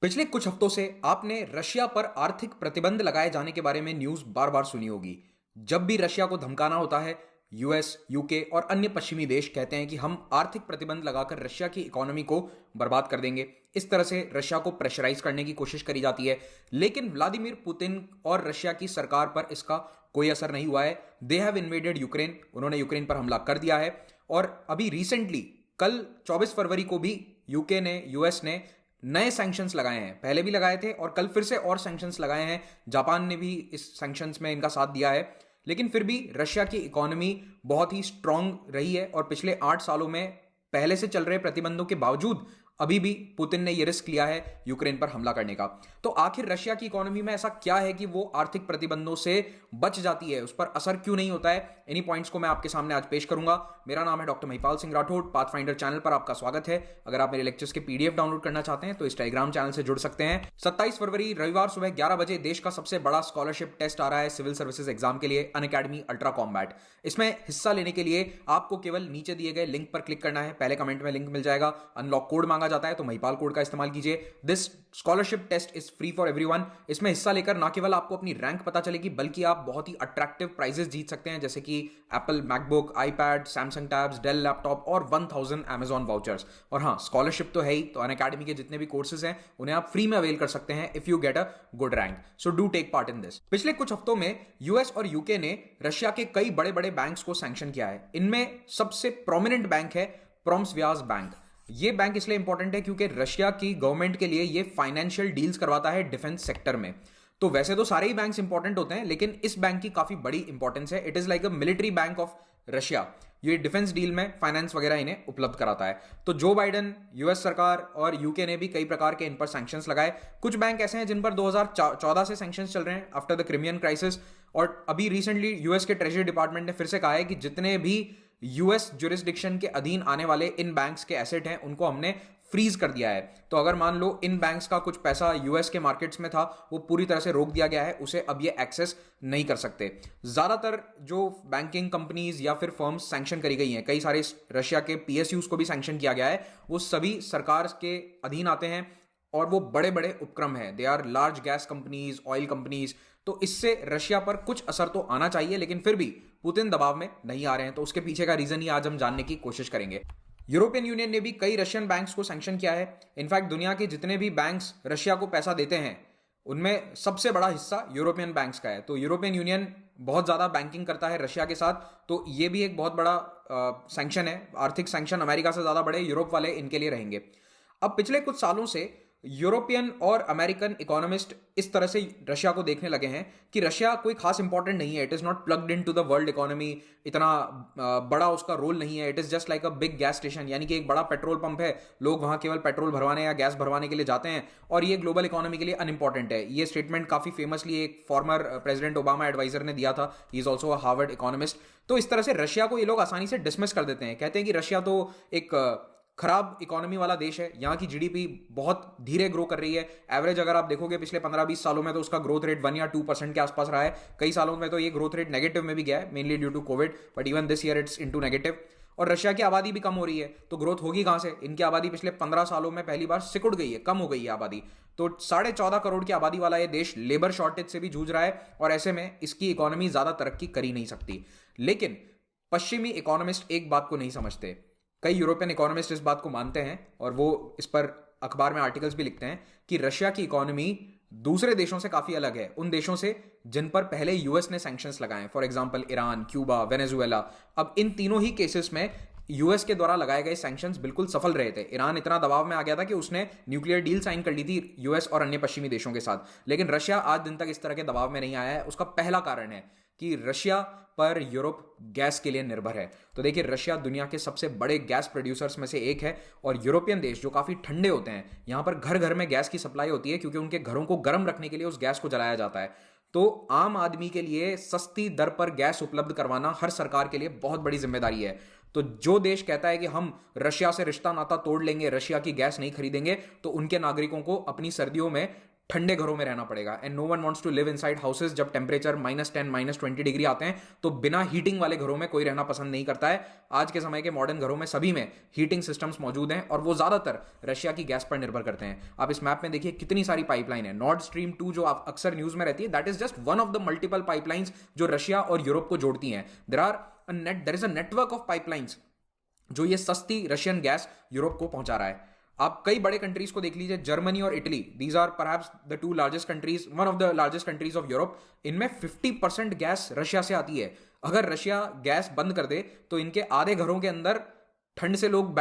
पिछले कुछ हफ्तों से आपने रशिया पर आर्थिक प्रतिबंध लगाए जाने के बारे में न्यूज बार बार सुनी होगी। जब भी रशिया को धमकाना होता है, यूएस, यूके और अन्य पश्चिमी देश कहते हैं कि हम आर्थिक प्रतिबंध लगाकर रशिया की इकोनॉमी को बर्बाद कर देंगे। इस तरह से रशिया को प्रेशराइज करने की कोशिश करी जाती है, लेकिन व्लादिमीर पुतिन और रशिया की सरकार पर इसका कोई असर नहीं हुआ है। दे हैव इन्वेडेड यूक्रेन, उन्होंने यूक्रेन पर हमला कर दिया है। और अभी रिसेंटली कल 24 फरवरी को भी यूके ने, यूएस ने नए सैंक्शंस लगाए हैं। पहले भी लगाए थे और कल फिर से और सैंक्शंस लगाए हैं। जापान ने भी इस सैंक्शंस में इनका साथ दिया है, लेकिन फिर भी रशिया की इकोनॉमी बहुत ही स्ट्रांग रही है और पिछले 8 सालों में पहले से चल रहे प्रतिबंधों के बावजूद अभी भी पुतिन ने यह रिस्क लिया है यूक्रेन पर हमला करने का। तो आखिर रशिया की इकोनॉमी में ऐसा क्या है कि वो आर्थिक प्रतिबंधों से बच जाती है, उस पर असर क्यों नहीं होता है? इन्हीं पॉइंट्स को मैं आपके सामने आज पेश करूंगा। मेरा नाम है doctor Mahipal Singh Rathore, pathfinder channel पर आपका स्वागत है। अगर आप मेरे लेक्चर्स के पीडीएफ डाउनलोड करना चाहते हैं तो इस टेलीग्राम चैनल से जुड़ सकते हैं। 27 फरवरी रविवार सुबह 11 बजे देश का सबसे बड़ा स्कॉलरशिप टेस्ट आ रहा है सिविल सर्विसेज एग्जाम के लिए, अनअकैडमी अल्ट्रा कॉम्बैट। इसमें हिस्सा लेने के लिए आपको केवल नीचे दिए गए लिंक पर क्लिक करना है। पहले कमेंट में लिंक मिल जाएगा। अनलॉक कोड मांगा जाता है तो महिपाल कोड का इस्तेमाल कीजिए। This scholarship test is free for everyone. इसमें हिस्सा लेकर ना केवल आपको अपनी रैंक पता चलेगी, बल्कि आप बहुत ही अट्रैक्टिव प्राइजेस जीत सकते हैं, जैसे कि Apple MacBook, iPad, Samsung tabs, Dell laptop और 1000 अमेजॉन वाउचर्स। और हाँ, स्कॉलरशिप तो है ही, तो अनअकैडमी के जितने भी कोर्सेज हैं उन्हें आप फ्री में अवेल कर सकते हैं if you get a good rank. So do take part in this. पिछले कुछ हफ्तों में यूएस और यूके ने रशिया के कई बड़े बड़े बैंक्स को सैंक्शन किया है। इनमें सबसे प्रोमिनेंट बैंक है प्रोम्सव्याज बैंक। ये बैंक इसलिए इंपॉर्टेंट है क्योंकि रशिया की गवर्नमेंट के लिए ये फाइनेंशियल डील्स करवाता है डिफेंस सेक्टर में। तो वैसे तो सारे ही बैंक्स इंपॉर्टेंट होते हैं, लेकिन इस बैंक की काफी बड़ी इंपॉर्टेंस है। It is like a military bank of Russia. ये डिफेंस डील में फाइनेंस वगैरह इन्हें उपलब्ध कराता है। तो जो बाइडन, यूएस सरकार और यूके ने भी कई प्रकार के इन पर सैंक्शंस लगाए। कुछ बैंक ऐसे हैं जिन पर 2014 से सैंक्शंस चल रहे हैं आफ्टर द क्रिमियन क्राइसिस। और अभी रिसेंटली यूएस के ट्रेजरी डिपार्टमेंट ने फिर से कहा है कि जितने भी यूएस जुरिस्डिक्शन के अधीन आने वाले इन बैंक्स के एसेट हैं उनको हमने फ्रीज कर दिया है। तो अगर मान लो इन बैंक्स का कुछ पैसा यूएस के मार्केट्स में था, वो पूरी तरह से रोक दिया गया है, उसे अब ये एक्सेस नहीं कर सकते। ज्यादातर जो बैंकिंग कंपनीज या फिर फर्म्स सैंक्शन करी गई हैं, कई सारे रशिया के पीएसयूज को भी सैंक्शन किया गया है, वो सभी सरकार के अधीन आते हैं और वो बड़े बड़े उपक्रम हैं। They are large gas companies, oil companies. तो इससे रशिया पर कुछ असर तो आना चाहिए, लेकिन फिर भी पुतिन दबाव में नहीं आ रहे हैं। तो उसके पीछे का रीजन ही आज हम जानने की कोशिश करेंगे। यूरोपियन यूनियन ने भी कई रशियन बैंक्स को सैंक्शन किया है। इनफैक्ट दुनिया के जितने भी बैंक्स रशिया को पैसा देते हैं उनमें सबसे बड़ा हिस्सा यूरोपियन बैंक्स का है। तो यूरोपियन यूनियन बहुत ज्यादा बैंकिंग करता है रशिया के साथ। तो ये भी एक बहुत बड़ा सैंक्शन है। आर्थिक सैंक्शन अमेरिका से ज्यादा बड़े यूरोप वाले इनके लिए रहेंगे। अब पिछले कुछ सालों से यूरोपियन और अमेरिकन इकोनॉमिस्ट इस तरह से रशिया को देखने लगे हैं कि रशिया कोई खास इंपॉर्टेंट नहीं है। It is not plugged in to the world economy. इतना बड़ा उसका रोल नहीं है। It is just like a big gas station, यानी कि एक बड़ा पेट्रोल पंप है। लोग वहां केवल पेट्रोल भरवाने या गैस भरवाने के लिए जाते हैं और ये ग्लोबल इकोनॉमी के लिए अनइंपॉर्टेंट है। ये स्टेटमेंट काफी फेमसली एक फॉर्मर प्रेसिडेंट ओबामा एडवाइजर ने दिया था। He is also a Harvard economist. तो इस तरह से रशिया को ये लोग आसानी से डिसमिस कर देते हैं। कहते हैं कि रशिया तो एक खराब इकोनॉमी वाला देश है, यहाँ की जीडीपी बहुत धीरे ग्रो कर रही है। एवरेज अगर आप देखोगे पिछले 15-20 सालों में तो उसका ग्रोथ रेट 1 या 2% के आसपास रहा है। कई सालों में तो ये ग्रोथ रेट नेगेटिव में भी गया है, mainly due to Covid, but even this year it's into negative. और रशिया की आबादी भी कम हो रही है, तो ग्रोथ होगी कहां से? इनकी आबादी पिछले 15 सालों में पहली बार सिकुड़ गई है, कम हो गई है आबादी। तो 14.5 करोड़ की आबादी वाला ये देश लेबर शॉर्टेज से भी जूझ रहा है और ऐसे में इसकी इकोनॉमी ज्यादा तरक्की कर ही नहीं सकती। लेकिन पश्चिमी इकोनॉमिस्ट एक बात को नहीं समझते। कई यूरोपियन इकोनॉमिस्ट इस बात को मानते हैं और वो इस पर अखबार में आर्टिकल्स भी लिखते हैं कि रशिया की इकोनॉमी दूसरे देशों से काफी अलग है, उन देशों से जिन पर पहले यूएस ने सैंक्शंस लगाए, for example Iran, Cuba, Venezuela. अब इन तीनों ही केसेस में यूएस के द्वारा लगाए गए सैंक्शंस बिल्कुल सफल रहे थे। ईरान इतना दबाव में आ गया था कि उसने न्यूक्लियर डील साइन कर ली थी यूएस और अन्य पश्चिमी देशों के साथ। लेकिन रशिया आज दिन तक इस तरह के दबाव में नहीं आया है। उसका पहला कारण है कि रशिया पर यूरोप गैस के लिए निर्भर है। तो देखिए, रशिया दुनिया के सबसे बड़े गैस प्रोड्यूसर्स में से एक है और यूरोपियन देश जो काफी ठंडे होते हैं, यहां पर घर घर में गैस की सप्लाई होती है क्योंकि उनके घरों को गर्म रखने के लिए उस गैस को जलाया जाता है। तो आम आदमी के लिए सस्ती दर पर गैस उपलब्ध करवाना हर सरकार के लिए बहुत बड़ी जिम्मेदारी है। तो जो देश कहता है कि हम रशिया से रिश्ता नाता तोड़ लेंगे, रशिया की गैस नहीं खरीदेंगे, तो उनके नागरिकों को अपनी सर्दियों में ठंडे घरों में रहना पड़ेगा। And no one wants to live inside houses जब टेम्परेचर -10 -20 डिग्री आते हैं, तो बिना हीटिंग वाले घरों में कोई रहना पसंद नहीं करता है। आज के समय के मॉडर्न घरों में सभी में हीटिंग सिस्टम्स मौजूद हैं और वो ज्यादातर रशिया की गैस पर निर्भर करते हैं। आप इस मैप में देखिए कितनी सारी पाइपलाइन है। नॉर्ड स्ट्रीम 2 जो आप अक्सर न्यूज में रहती है, that is just one of the multiple pipelines जो रशिया और यूरोप को जोड़ती हैं। There is a network of pipelines जो ये सस्ती रशियन गैस यूरोप को पहुंचा रहा है। आप कई बड़े कंट्रीज को देख लीजिए, जर्मनी और Italy, these are perhaps the two largest countries, one of the largest countries of Europe. इनमें 50% गैस रशिया से आती है। अगर रशिया गैस बंद कर दे तो इनके आधे घरों के अंदर ठंड से लोग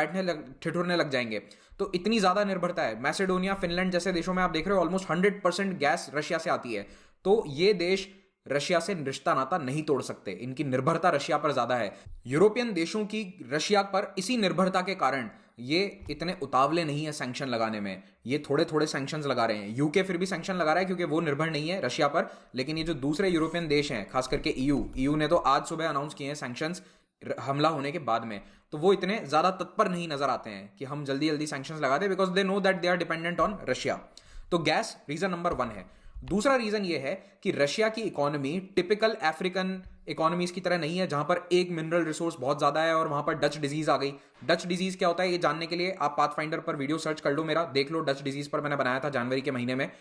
ठिठुरने लग जाएंगे। तो इतनी ज्यादा निर्भरता है। मैसेडोनिया, फिनलैंड जैसे देशों में आप देख रहे हो ऑलमोस्ट 100% गैस रशिया से आती है। तो ये देश रशिया से रिश्ता नाता नहीं तोड़ सकते, इनकी निर्भरता रशिया पर ज्यादा है। यूरोपियन देशों की रशिया पर इसी निर्भरता के कारण ये इतने उतावले नहीं है सैंक्शन लगाने में। ये थोड़े थोड़े सैंक्शंस लगा रहे हैं। यूके फिर भी सैंक्शन लगा रहा है क्योंकि वो निर्भर नहीं है रशिया पर। लेकिन ये जो दूसरे यूरोपियन देश हैं, खास करके ईयू ने तो आज सुबह अनाउंस किए हैं सैंक्शंस हमला होने के बाद में। तो वो इतने ज्यादा तत्पर नहीं नजर आते हैं कि हम जल्दी जल्दी सैंक्शंस लगा दें, because they know that they are dependent on Russia. तो गैस रीजन नंबर 1 है। दूसरा रीजन ये है कि रशिया की इकोनॉमी टिपिकल अफ्रीकन इकोनॉमीज की तरह नहीं है, जहां पर एक मिनरल रिसोर्स बहुत ज्यादा है और वहां पर डच डिजीज आ गई। डच डिजीज क्या होता है ये जानने के लिए आप पाथफाइंडर पर वीडियो सर्च कर लो, मेरा देख लो। डच डिजीज पर मैंने बनाया था जनवरी के महीने में।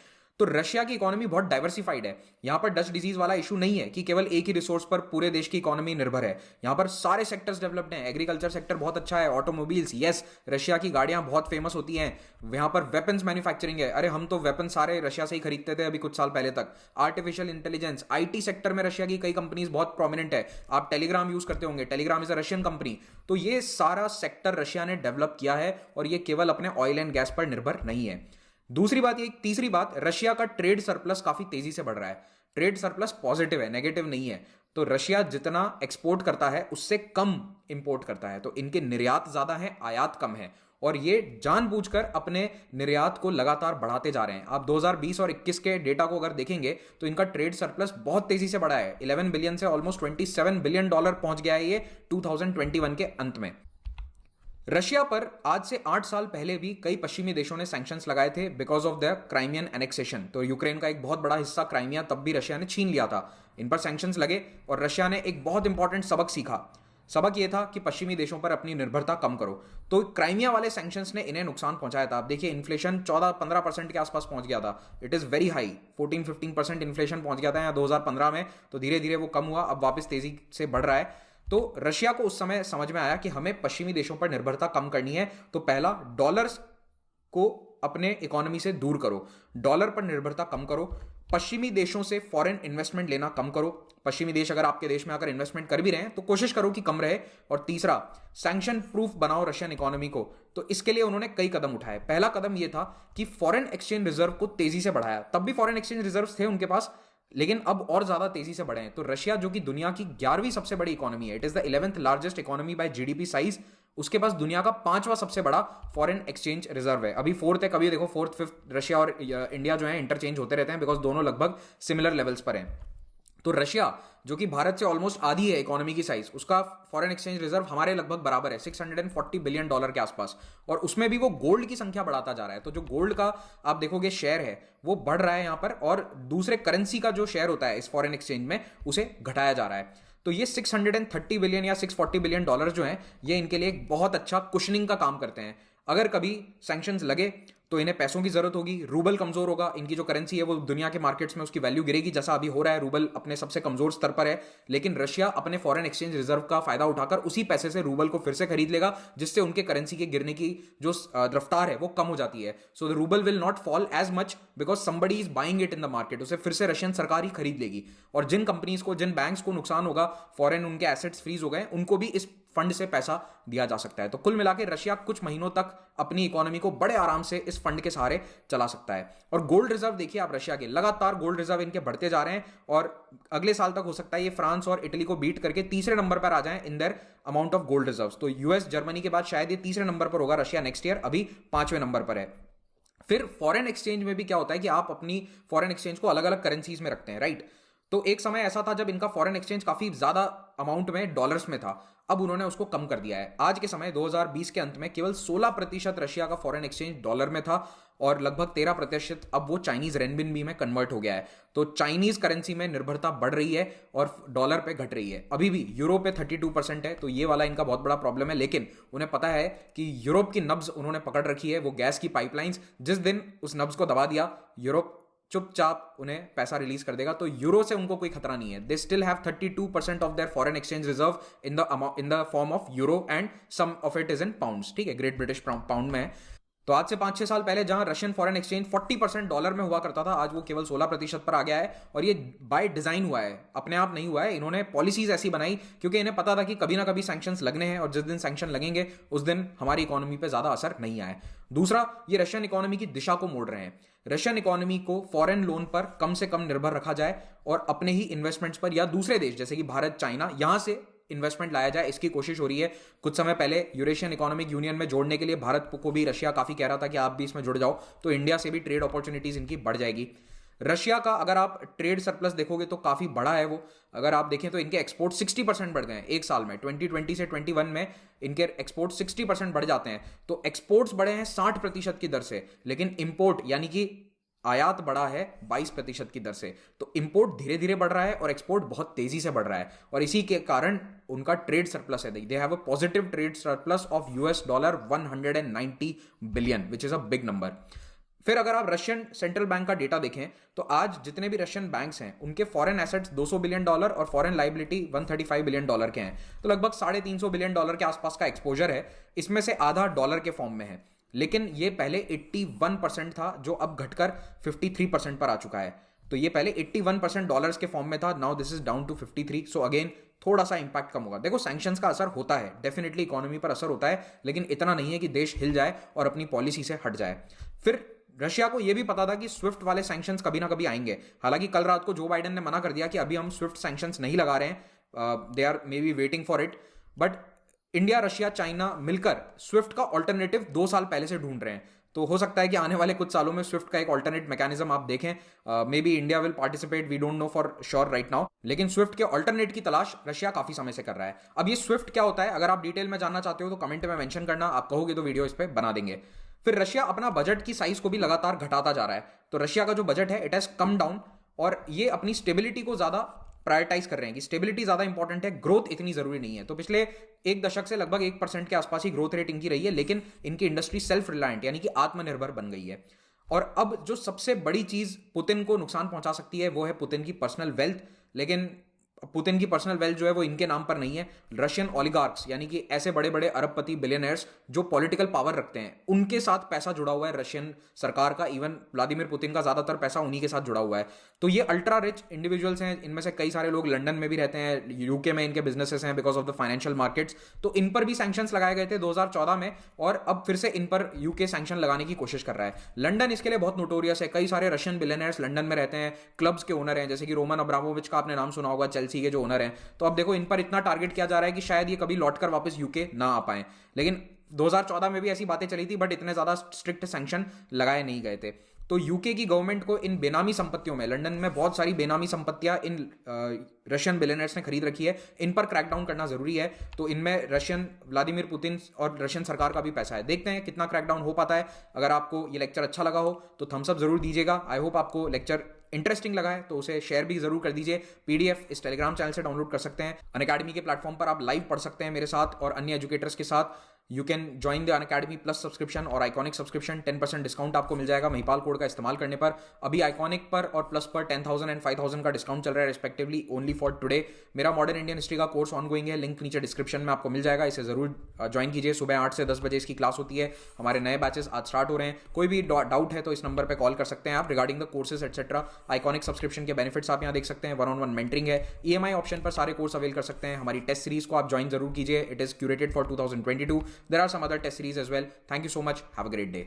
तो रशिया की इकोनॉमी बहुत डाइवर्सिफाइड है। यहां पर डच डिजीज वाला इशू नहीं है कि केवल एक ही रिसोर्स पर पूरे देश की इकोनॉमी निर्भर है। यहां पर सारे सेक्टर्स डेवलप्ड हैं। एग्रीकल्चर सेक्टर बहुत अच्छा है, ऑटोमोबाइल्स, यस, रशिया की गाड़ियां बहुत फेमस होती हैं। यहां पर वेपन्स मैन्युफैक्चरिंग है। अरे हम तो वेपन सारे रशिया से ही खरीदते थे अभी कुछ साल पहले तक। आर्टिफिशियल इंटेलिजेंस, आईटी सेक्टर में रशिया की कई कंपनीज बहुत प्रोमिनेंट है। आप टेलीग्राम यूज करते होंगे, Telegram is a Russian company. तो ये सारा सेक्टर रशिया ने डेवलप किया है और ये केवल अपने ऑयल एंड गैस पर निर्भर नहीं है। दूसरी बात, ये तीसरी बात, रशिया का ट्रेड सरप्लस काफी तेजी से बढ़ रहा है। ट्रेड सरप्लस पॉजिटिव है, नेगेटिव नहीं है। तो रशिया जितना एक्सपोर्ट करता है उससे कम इंपोर्ट करता है। तो इनके निर्यात ज्यादा है, आयात कम है। और ये जानबूझकर अपने निर्यात को लगातार बढ़ाते जा रहे हैं। आप 2020 और 21 के डेटा को अगर देखेंगे तो इनका ट्रेड सरप्लस बहुत तेजी से बढ़ा है। 11 बिलियन से ऑलमोस्ट $27 बिलियन पहुंच गया है ये 2021 के अंत में। रशिया पर आज से 8 साल पहले भी कई पश्चिमी देशों ने सैंक्शंस लगाए थे because of the Crimean annexation. तो यूक्रेन का एक बहुत बड़ा हिस्सा क्राइमिया तब भी रशिया ने छीन लिया था। इन पर सैंक्शंस लगे और रशिया ने एक बहुत इंपॉर्टेंट सबक सीखा। सबक यह था कि पश्चिमी देशों पर अपनी निर्भरता कम करो। तो क्राइमिया वाले सैंक्शंस ने इन्हें नुकसान पहुंचाया था। आप देखिए इन्फ्लेशन 14-15% के आसपास पहुंच गया था। It is very high, 14-15% inflation पहुंच गया था यहाँ 2015 में। तो धीरे धीरे वो कम हुआ, अब वापस तेजी से बढ़ रहा है। तो रशिया को उस समय समझ में आया कि हमें पश्चिमी देशों पर निर्भरता कम करनी है। तो पहला, डॉलर्स को अपने इकोनॉमी से दूर करो, डॉलर पर निर्भरता कम करो, पश्चिमी देशों से फॉरेन इन्वेस्टमेंट लेना कम करो। पश्चिमी देश अगर आपके देश में आकर इन्वेस्टमेंट कर भी रहे हैं तो कोशिश करो कि कम रहे। और तीसरा, सैंक्शन प्रूफ बनाओ रशियन इकोनॉमी को। तो इसके लिए उन्होंने कई कदम उठाए। पहला कदम यह था कि फॉरेन एक्सचेंज रिजर्व को तेजी से बढ़ाया। तब भी फॉरेन एक्सचेंज रिजर्व थे उनके पास, लेकिन अब और ज्यादा तेजी से बढ़े हैं। तो रशिया जो कि दुनिया की 11वीं सबसे बड़ी इकोनॉमी है, it is the 11th largest economy bye GDP size, उसके पास दुनिया का 5वां सबसे बड़ा फॉरेन एक्सचेंज रिजर्व है। अभी 4th है, कभी देखो 4th 5th रशिया और इंडिया जो है इंटरचेंज होते रहते हैं बिकॉज दोनों लगभग सिमिलर लेवल्स पर हैं। तो रशिया जो कि भारत से ऑलमोस्ट आधी है इकोनॉमी की साइज, उसका फॉरेन एक्सचेंज रिजर्व हमारे लगभग बराबर है, $640 बिलियन के आसपास। और उसमें भी वो गोल्ड की संख्या बढ़ाता जा रहा है। तो जो गोल्ड का आप देखोगे शेयर है वो बढ़ रहा है यहां पर, और दूसरे करेंसी का जो शेयर होता है इस फॉरेन एक्सचेंज में उसे घटाया जा रहा है। तो ये 630 बिलियन या $640 बिलियन जो हैं, ये इनके लिए एक बहुत अच्छा कुशनिंग का काम करते हैं। अगर कभी सैंक्शंस लगे तो इन्हें पैसों की जरूरत होगी, रूबल कमजोर होगा, इनकी जो करेंसी है वो दुनिया के मार्केट्स में उसकी वैल्यू गिरेगी, जैसा अभी हो रहा है। रूबल अपने सबसे कमजोर स्तर पर है, लेकिन रशिया अपने फॉरेन एक्सचेंज रिजर्व का फायदा उठाकर उसी पैसे से रूबल को फिर से खरीद लेगा, जिससे उनके करेंसी के गिरने की जो रफ्तार है वो कम हो जाती है। So the rouble will not fall as much because somebody is buying it in the market. उसे फिर से रशियन सरकार ही खरीद लेगी। और जिन कंपनीज को, जिन बैंक्स को नुकसान होगा, फॉरेन उनके एसेट्स फ्रीज हो गए, उनको भी इस फंड से पैसा दिया जा सकता है। तो कुल मिलाकर रशिया कुछ महीनों तक अपनी इकोनॉमी को बड़े आराम से इस फंड के सहारे चला सकता है। और गोल्ड रिजर्व देखिए आप रशिया के, लगातार गोल्ड रिजर्व इनके बढ़ते जा रहे हैं और अगले साल तक हो सकता है ये फ्रांस और इटली को बीट करके तीसरे नंबर पर आ जाएं in their amount of gold reserves. तो यूएस, जर्मनी के बाद शायद ये तीसरे नंबर पर होगा, रशिया नेक्स्ट ईयर अभी 5वें नंबर पर है। फिर फॉरेन एक्सचेंज में भी क्या होता है कि आप अपनी फॉरेन एक्सचेंज को अलग अलग करेंसीज में रखते हैं, राइट? तो एक समय ऐसा था जब इनका फॉरेन एक्सचेंज काफी ज्यादा अमाउंट में डॉलर्स में था, अब उन्होंने उसको कम कर दिया है। आज के समय 2020 के अंत में केवल 16% रशिया का फॉरेन एक्सचेंज डॉलर में था और लगभग 13% अब वो चाइनीज रेनबिनबी में कन्वर्ट हो गया है। तो चाइनीज करेंसी में निर्भरता बढ़ रही है और डॉलर पे घट रही है। अभी भी यूरोप पे 32% है, तो ये वाला इनका बहुत बड़ा प्रॉब्लम है। लेकिन उन्हें पता है कि यूरोप की नब्ज उन्होंने पकड़ रखी है, वो गैस की पाइपलाइंस। जिस दिन उस नब्ज को दबा दिया, यूरोप चुपचाप उन्हें पैसा रिलीज कर देगा। तो यूरो से उनको कोई खतरा नहीं है। They still have 32% of their foreign exchange reserve in the form of euro and some of it is in pounds. ठीक है, ग्रेट ब्रिटिश पाउंड में है। तो आज से 5-6 साल पहले जहां रशियन फॉरेन एक्सचेंज 40% डॉलर में हुआ करता था, आज वो केवल 16% पर आ गया है। और ये बाय डिजाइन हुआ है, अपने आप नहीं हुआ है। इन्होंने पॉलिसीज ऐसी बनाई क्योंकि इन्हें पता था कि कभी ना कभी सैंक्शंस लगने हैं और जिस दिन सैंक्शन लगेंगे उस दिन हमारी इकोनॉमी पे ज्यादा असर नहीं आए। दूसरा, ये रशियन इकोनॉमी की दिशा को मोड़ रहे हैं। रशियन इकोनॉमी को फॉरेन लोन पर कम से कम निर्भर रखा जाए और अपने ही इन्वेस्टमेंट्स पर या दूसरे देश जैसे कि भारत, चाइना, यहां से इन्वेस्टमेंट लाया जाए, इसकी कोशिश हो रही है। कुछ समय पहले यूरेशियन इकोनॉमिक यूनियन में जोड़ने के लिए भारत को भी रशिया काफी कह रहा था कि आप भी इसमें जुड़ जाओ, तो इंडिया से भी ट्रेड अपॉर्चुनिटीज इनकी बढ़ जाएगी। रशिया का अगर आप ट्रेड सरप्लस देखोगे तो काफी बड़ा है वो। अगर आप देखें तो इनके एक्सपोर्ट 60% बढ़ गए हैं एक साल में। 2020 से 21 में इनके एक्सपोर्ट 60% बढ़ जाते हैं। तो एक्सपोर्ट्स बढ़े हैं 60% की दर से, लेकिन इंपोर्ट यानी कि आयात बढ़ा है 22% की दर से। तो इंपोर्ट धीरे धीरे बढ़ रहा है और एक्सपोर्ट बहुत तेजी से बढ़ रहा है, और इसी के कारण उनका ट्रेड सरप्लस है। They have a positive trade surplus of $190 billion, which is a big number. फिर अगर आप रशियन सेंट्रल बैंक का डेटा देखें तो आज जितने भी रशियन बैंक्स हैं उनके फॉरेन एसेट्स $200 बिलियन और फॉरेन लाइबिलिटी $135 बिलियन के हैं। तो लगभग $350 बिलियन के आसपास का एक्सपोजर है। इसमें से आधा डॉलर के फॉर्म में है, लेकिन ये पहले 81% था जो अब घटकर 53% पर आ चुका है। तो ये पहले 81% डॉलर्स के फॉर्म में था, now this is down to 53। So again थोड़ा सा इंपैक्ट कम होगा। देखो, सैंक्शंस का असर होता है, डेफिनेटली इकोनॉमी पर असर होता है, लेकिन इतना नहीं है कि देश हिल जाए और अपनी पॉलिसी से हट जाए। फिर रशिया को यह भी पता था कि स्विफ्ट वाले सैंक्शंस कभी ना कभी आएंगे। हालांकि कल रात को जो बाइडेन ने मना कर दिया कि अभी हम स्विफ्ट सैंक्शंस नहीं लगा रहे हैं, they are maybe waiting for it. But India, Russia, China मिलकर स्विफ्ट का ऑल्टरनेटिव 2 साल पहले से ढूंढ रहे हैं। तो हो सकता है कि आने वाले कुछ सालों में स्विफ्ट का एक ऑल्टरनेट मैकेनिज्म आप देखें। Maybe India will participate, we don't know for sure right now, लेकिन स्विफ्ट के ऑल्टरनेट की तलाश रशिया काफी समय से कर रहा है। अब ये स्विफ्ट क्या होता है, अगर आप डिटेल में जानना चाहते हो तो कमेंट में मेंशन करना, आप कहोगे तो वीडियो इस पर बना देंगे। फिर रशिया अपना बजट की साइज को भी लगातार घटाता जा रहा है। तो रशिया का जो बजट है इट हैज कम डाउन, और ये अपनी स्टेबिलिटी को ज्यादा प्रायोरिटाइज कर रहे हैं कि स्टेबिलिटी ज्यादा इंपॉर्टेंट है, ग्रोथ इतनी जरूरी नहीं है। तो पिछले एक दशक से लगभग 1% के आसपास ही ग्रोथ रेट इनकी रही है, लेकिन इनकी इंडस्ट्री सेल्फ रिलायंट यानी कि आत्मनिर्भर बन गई है। और अब जो सबसे बड़ी चीज पुतिन को नुकसान पहुंचा सकती है वो है पुतिन की पर्सनल वेल्थ। लेकिन पुतिन की पर्सनल वेल्थ जो है वो इनके नाम पर नहीं है। रशियन ओलिगार्क्स यानी कि ऐसे बड़े बड़े अरबपति बिलियनर्स जो पॉलिटिकल पावर रखते हैं, उनके साथ पैसा जुड़ा हुआ है रशियन सरकार का। इवन व्लादिमीर पुतिन का ज्यादातर पैसा उन्हीं के साथ जुड़ा हुआ है। तो ये अल्ट्रा रिच इंडिविजुअल्स हैं, इनमें से कई सारे लोग लंदन में भी रहते हैं, यूके में इनके बिजनेसेस हैं because of the financial markets. तो इन पर भी सैंक्शंस लगाए गए थे 2014 में, और अब फिर से इन पर यूके सैंक्शन लगाने की कोशिश कर रहा है। लंदन इसके लिए बहुत नोटोरियस है। कई सारे रशियन बिलियनर्स लंदन में रहते हैं, क्लब्स के ओनर हैं, जैसे कि रोमन अब्रामोविच का आपने नाम सुना होगा, चेल्सी के जो ओनर हैं। तो अब देखो, इन पर इतना टारगेट किया जा रहा है कि शायद ये कभी लौटकर वापस यूके ना आ पाए। लेकिन 2014 में भी ऐसी बातें चली थी, बट इतने ज्यादा स्ट्रिक्ट सैंक्शन लगाए नहीं गए थे। तो यूके की गवर्नमेंट को इन बेनामी संपत्तियों में, लंदन में बहुत सारी बेनामी संपत्तियां इन रशियन बिलियनर्स ने खरीद रखी है, इन पर क्रैकडाउन करना जरूरी है। तो इनमें रशियन व्लादिमीर पुतिन और रशियन सरकार का भी पैसा है। देखते हैं कितना क्रैकडाउन हो पाता है। अगर आपको ये लेक्चर अच्छा लगा हो तो थम्स अप जरूर दीजिएगा। आई होप आपको लेक्चर इंटरेस्टिंग लगा है, तो उसे शेयर भी जरूर कर दीजिए। पीडीएफ इस टेलीग्राम चैनल से डाउनलोड कर सकते हैं। अनअकैडमी के प्लेटफॉर्म पर आप लाइव पढ़ सकते हैं मेरे साथ और अन्य एजुकेटर्स के साथ। You can join the Unacademy plus subscription और आइकॉनिक सब्सक्रिप्शन। 10% डिस्काउंट आपको मिल जाएगा महिपाल कोड का इस्तेमाल करने पर। अभी आइकॉनिक पर और प्लस पर 10,000 एंड 5,000 का डिस्काउंट चल रहा है रिस्पेक्टिवली, ओनली फॉर टुडे। मेरा मॉडर्न इंडियन हिस्ट्री का कोर्स ऑनगोइंग है, लिंक नीचे डिस्क्रिप्शन में आपको मिल जाएगा। इसे जरूर ज्वाइन कीजिए। सुबह 8 से 10 बजे इसकी क्लास होती है। हमारे नए बैचेस आज स्टार्ट हो रहे हैं। कोई भी डाउट है तो इस नंबर पर कॉल कर सकते हैं आप regarding the courses etcetera. Iconic subscription के बेनिफिट्स आप यहाँ देख सकते हैं। 1-on-1 मेंटरिंग है, EMI ऑप्शन पर सारे कोर्स अवेल कर सकते हैं। हमारी टेस्ट सीरीज को आप ज्वाइन जरूर कीजिए, it is curated for 2022। There are some other test series as well. Thank you so much. Have a great day.